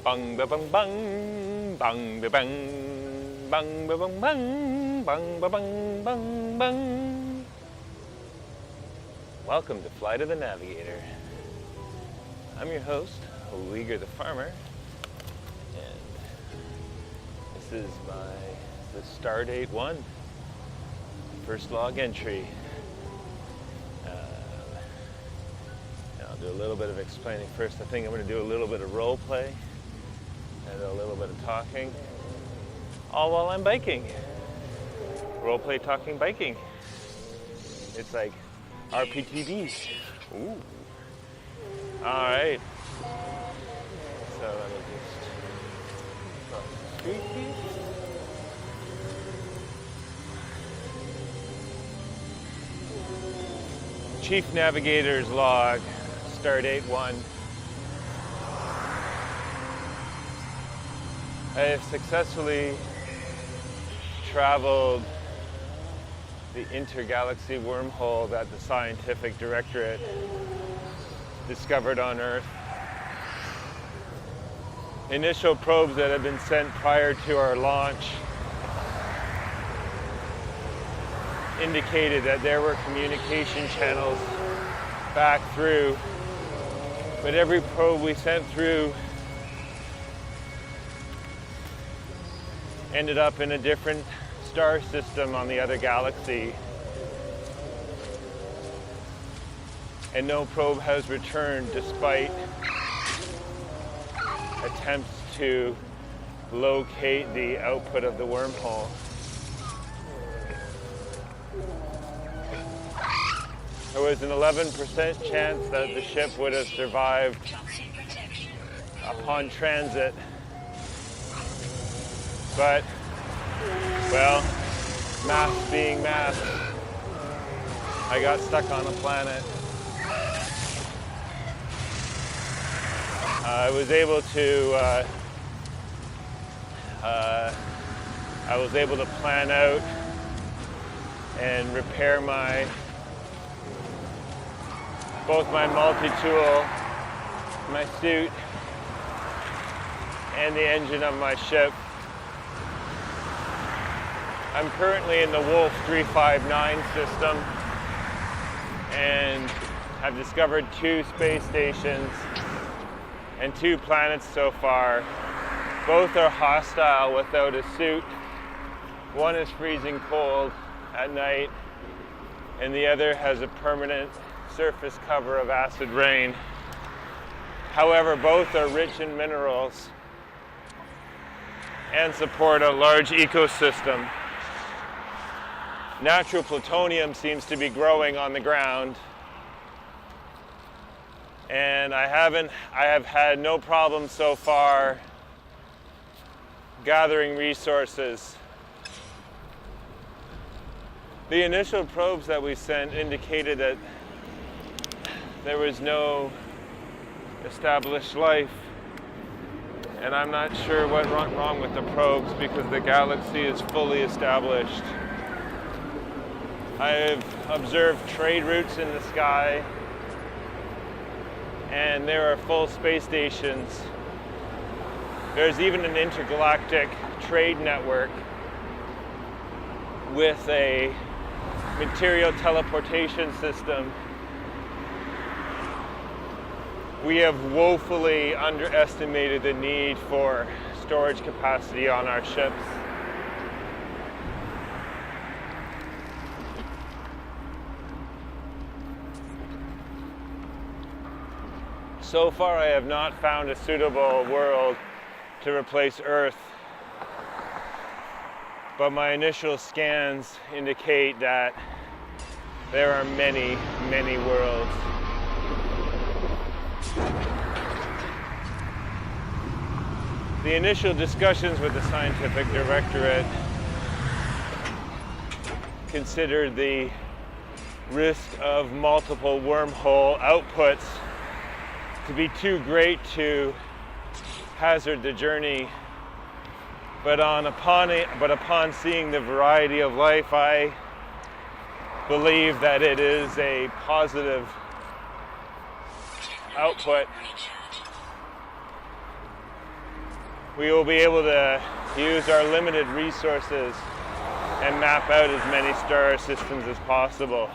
Bang ba bang bang, bang ba bang, bang ba bang bang, bang ba bang bang bang. Welcome to Fly to the Navigator. I'm your host, Uyghur the Farmer, and this is the Stardate 1, first log entry. And I'll do a little bit of explaining first. I think I'm going to do a little bit of role play and a little bit of talking, all while I'm biking. Role play, talking, biking. It's like RPTD. Ooh. All right. So let me just cross the street here. Chief Navigator's log, Stardate 1. I have successfully traveled the intergalaxy wormhole that the scientific directorate discovered on Earth. Initial probes that had been sent prior to our launch indicated that there were communication channels back through, but every probe we sent through ended up in a different star system on the other galaxy. And no probe has returned despite attempts to locate the output of the wormhole. There was an 11% chance that the ship would have survived upon transit. But, well, math being math, I got stuck on a planet. I was able to plan out and repair both my multi-tool, my suit, and the engine of my ship. I'm currently in the Wolf 359 system and have discovered 2 space stations and 2 planets so far. Both are hostile without a suit. One is freezing cold at night, and the other has a permanent surface cover of acid rain. However, both are rich in minerals and support a large ecosystem. Natural plutonium seems to be growing on the ground, and I have had no problem so far gathering resources. The initial probes that we sent indicated that there was no established life, and I'm not sure what went wrong with the probes because the galaxy is fully established. I've observed trade routes in the sky, and there are full space stations. There's even an intergalactic trade network with a material teleportation system. We have woefully underestimated the need for storage capacity on our ships. So far, I have not found a suitable world to replace Earth, but my initial scans indicate that there are many, many worlds. The initial discussions with the scientific directorate considered the risk of multiple wormhole outputs to be too great to hazard the journey. But upon seeing the variety of life, I believe that it is a positive output. we will be able to use our limited resources and map out as many star systems as possible.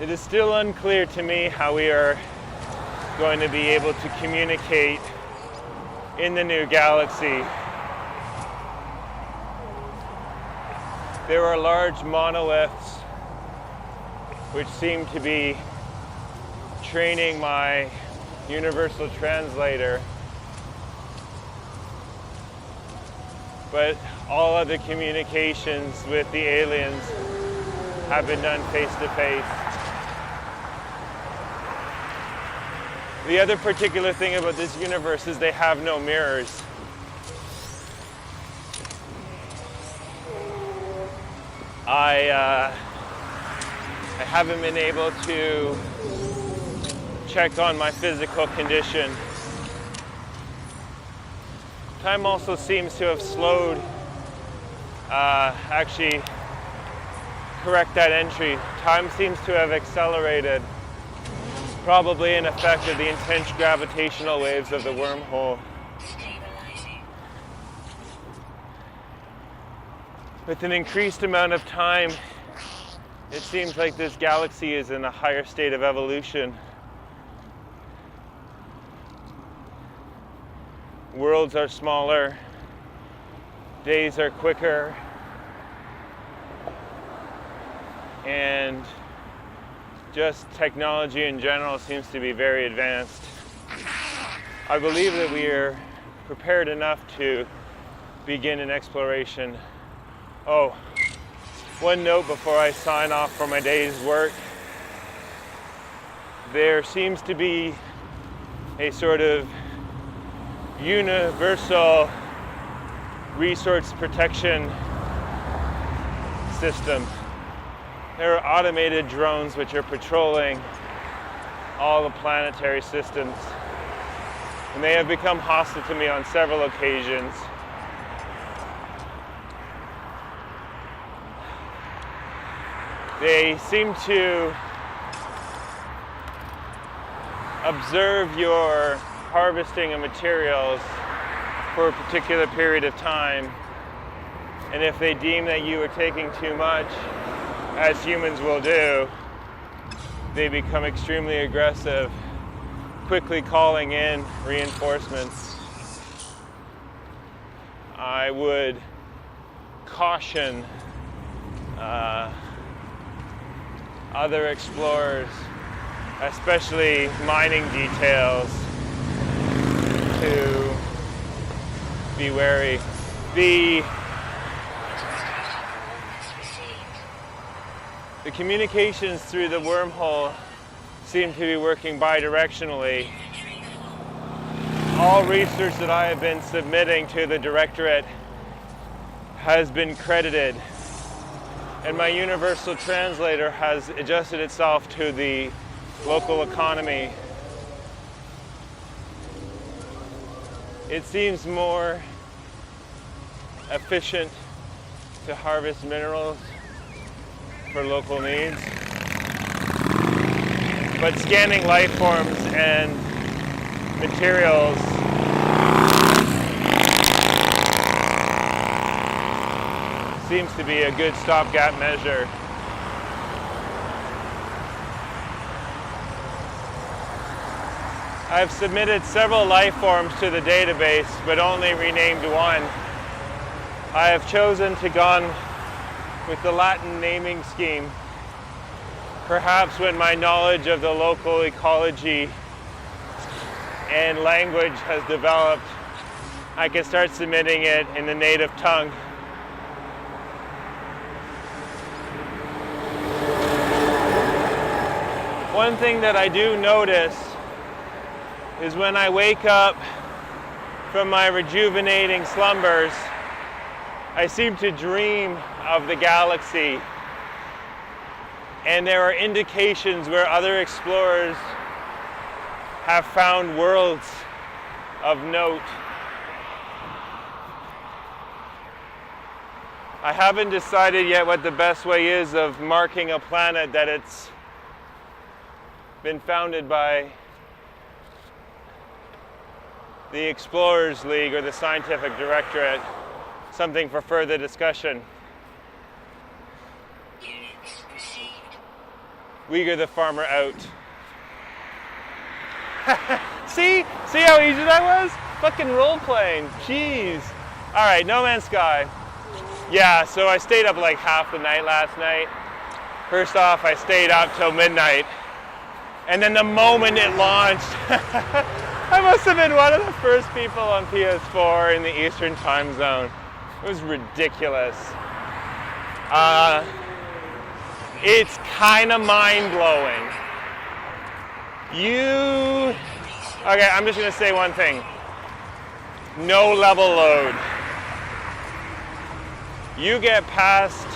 It is still unclear to me how we are going to be able to communicate in the new galaxy. There are large monoliths which seem to be training my universal translator, but all other communications with the aliens have been done face to face. The other particular thing about this universe is they have no mirrors. I haven't been able to check on my physical condition. Time also seems to have slowed. Actually, correct that entry. Time seems to have accelerated. Probably an effect of the intense gravitational waves of the wormhole. With an increased amount of time, it seems like this galaxy is in a higher state of evolution. Worlds are smaller, days are quicker, and just technology in general seems to be very advanced. I believe that we are prepared enough to begin an exploration. Oh, one note before I sign off for my day's work. There seems to be a sort of universal resource protection system. There are automated drones which are patrolling all the planetary systems, and they have become hostile to me on several occasions. They seem to observe your harvesting of materials for a particular period of time, and if they deem that you are taking too much, as humans will do, they become extremely aggressive, quickly calling in reinforcements. I would caution other explorers, especially mining details, to be wary. The communications through the wormhole seem to be working bidirectionally. All research that I have been submitting to the directorate has been credited, and my universal translator has adjusted itself to the local economy. It seems more efficient to harvest minerals for local needs, but scanning life forms and materials seems to be a good stopgap measure. I've submitted several life forms to the database, but only renamed one. I have chosen to go with the Latin naming scheme. Perhaps when my knowledge of the local ecology and language has developed, I can start submitting it in the native tongue. One thing that I do notice is when I wake up from my rejuvenating slumbers, I seem to dream of the galaxy, and there are indications where other explorers have found worlds of note. I haven't decided yet what the best way is of marking a planet that it's been founded by the Explorers League or the Scientific Directorate. Something for further discussion. Uyghur the farmer out. See how easy that was? Fucking role playing. Jeez. All right, No Man's Sky. Yeah, so I stayed up like half the night last night. First off, I stayed up till midnight. And then the moment it launched, I must have been one of the first people on PS4 in the Eastern time zone. It was ridiculous. It's kind of mind-blowing. Okay, I'm just gonna say one thing. No level load. You get past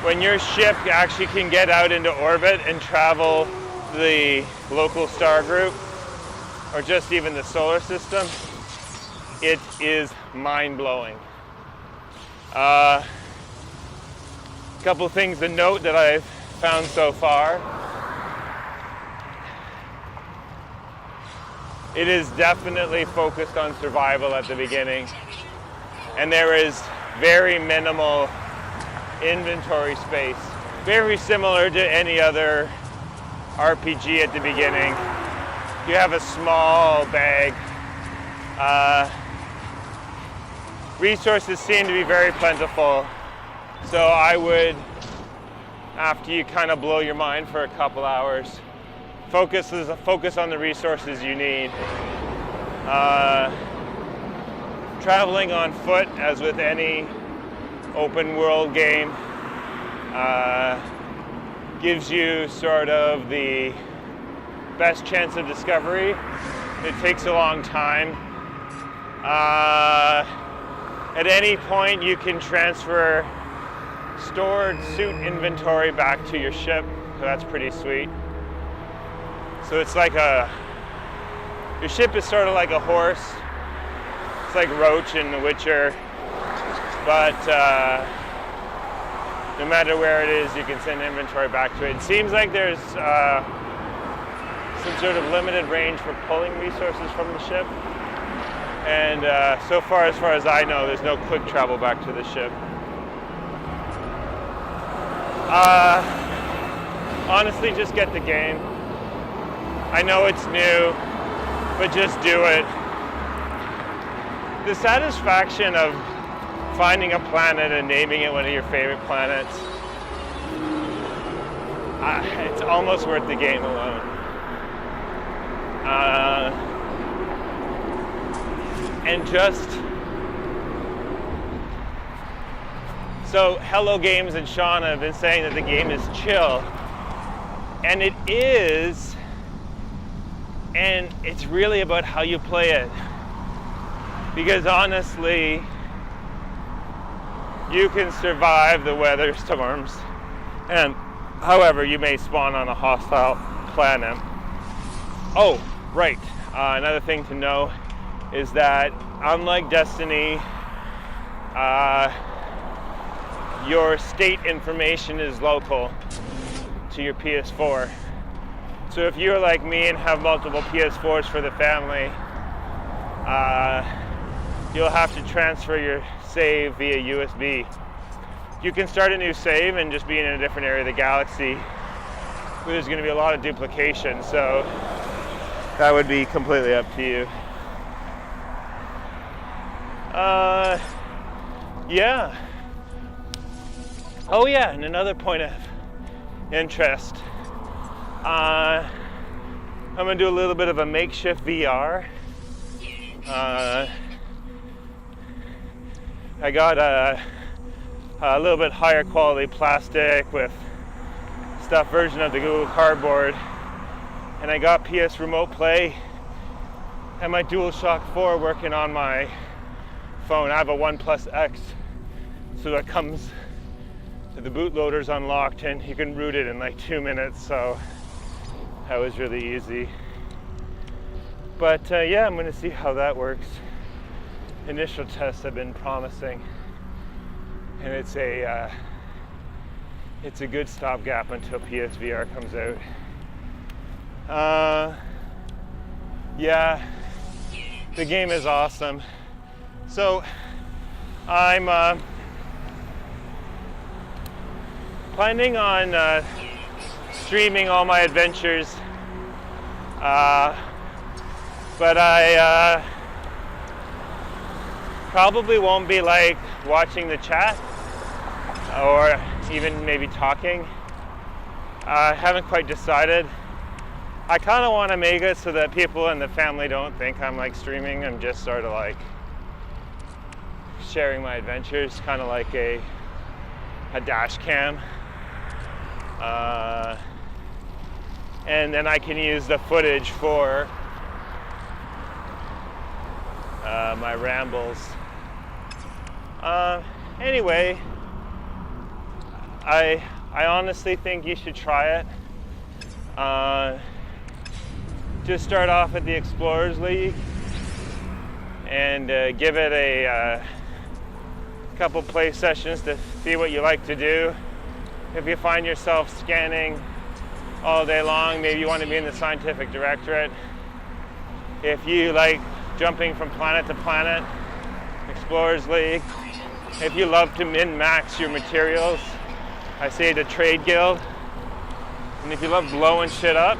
when your ship actually can get out into orbit and travel the local star group, or just even the solar system, it is mind-blowing. A couple things to note that I've found so far. It is definitely focused on survival at the beginning, and there is very minimal inventory space. Very similar to any other RPG at the beginning. You have a small bag. Resources seem to be very plentiful. So I would, after you kind of blow your mind for a couple hours, focus on the resources you need. Traveling on foot, as with any open world game, gives you sort of the best chance of discovery. It takes a long time. At any point you can transfer stored suit inventory back to your ship, so that's pretty sweet. So it's like your ship is sort of like a horse. It's like Roach in The Witcher, but no matter where it is, you can send inventory back to it. It seems like there's some sort of limited range for pulling resources from the ship. And so far as I know, there's no quick travel back to the ship. Honestly, just get the game. I know it's new, but just do it. The satisfaction of finding a planet and naming it one of your favorite planets, it's almost worth the game alone. And just so Hello Games and Sean have been saying that the game is chill, and it is, and it's really about how you play it, because honestly you can survive the weather storms, and however you may spawn on a hostile planet. Oh, right, another thing to know is that unlike Destiny, your state information is local to your PS4. So if you're like me and have multiple PS4s for the family, you'll have to transfer your save via USB. You can start a new save and just be in a different area of the galaxy, but there's going to be a lot of duplication, so that would be completely up to you. Yeah. Oh yeah, and another point of interest. I'm gonna do a little bit of a makeshift VR. I got a little bit higher quality plastic with stuffed version of the Google Cardboard, and I got PS Remote Play and my DualShock 4 working on my phone. I have a OnePlus X, so that comes, the bootloader's unlocked and you can root it in like 2 minutes, so that was really easy. But yeah, I'm gonna see how that works. Initial tests have been promising, and it's a good stopgap until PSVR comes out. Yeah, The game is awesome. So I'm planning on streaming all my adventures, but I probably won't be like watching the chat or even maybe talking. I haven't quite decided. I kind of want to make it so that people in the family don't think I'm like streaming. I'm just sort of like sharing my adventures, kind of like a dash cam. And then I can use the footage for my rambles. Anyway, I honestly think you should try it. Just start off at the Explorers League and give it a couple play sessions to see what you like to do. If you find yourself scanning all day long, maybe you want to be in the scientific directorate. If you like jumping from planet to planet, Explorers League. If you love to min-max your materials, I say the Trade Guild. And if you love blowing shit up,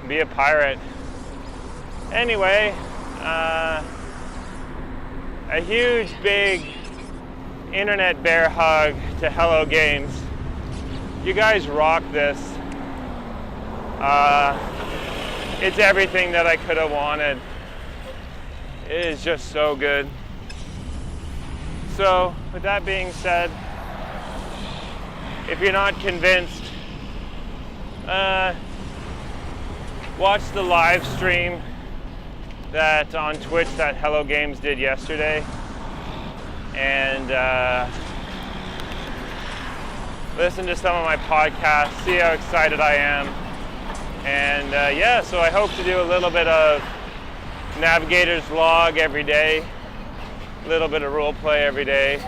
be a pirate. Anyway, a huge, big internet bear hug to Hello Games. You guys rock this. It's everything that I could have wanted. It is just so good. So, with that being said, if you're not convinced, watch the live stream that on Twitch that Hello Games did yesterday, and listen to some of my podcasts, see how excited I am, and yeah, so I hope to do a little bit of Navigator's Log every day, a little bit of role play every day,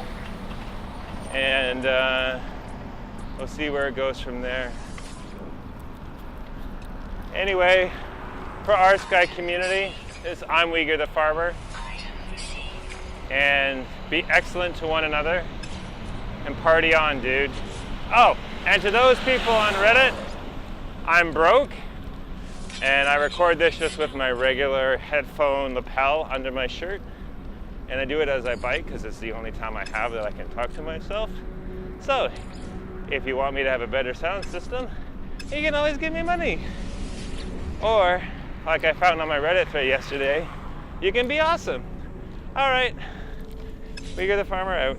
and we'll see where it goes from there. Anyway, for our Sky community, I'm Uyghur the Farmer, and be excellent to one another, and party on, dude. Oh, and to those people on Reddit, I'm broke, and I record this just with my regular headphone lapel under my shirt, and I do it as I bike because it's the only time I have that I can talk to myself. So, if you want me to have a better sound system, you can always give me money. Or, like I found on my Reddit thread yesterday, you can be awesome. All right, Uyghur the Farmer out.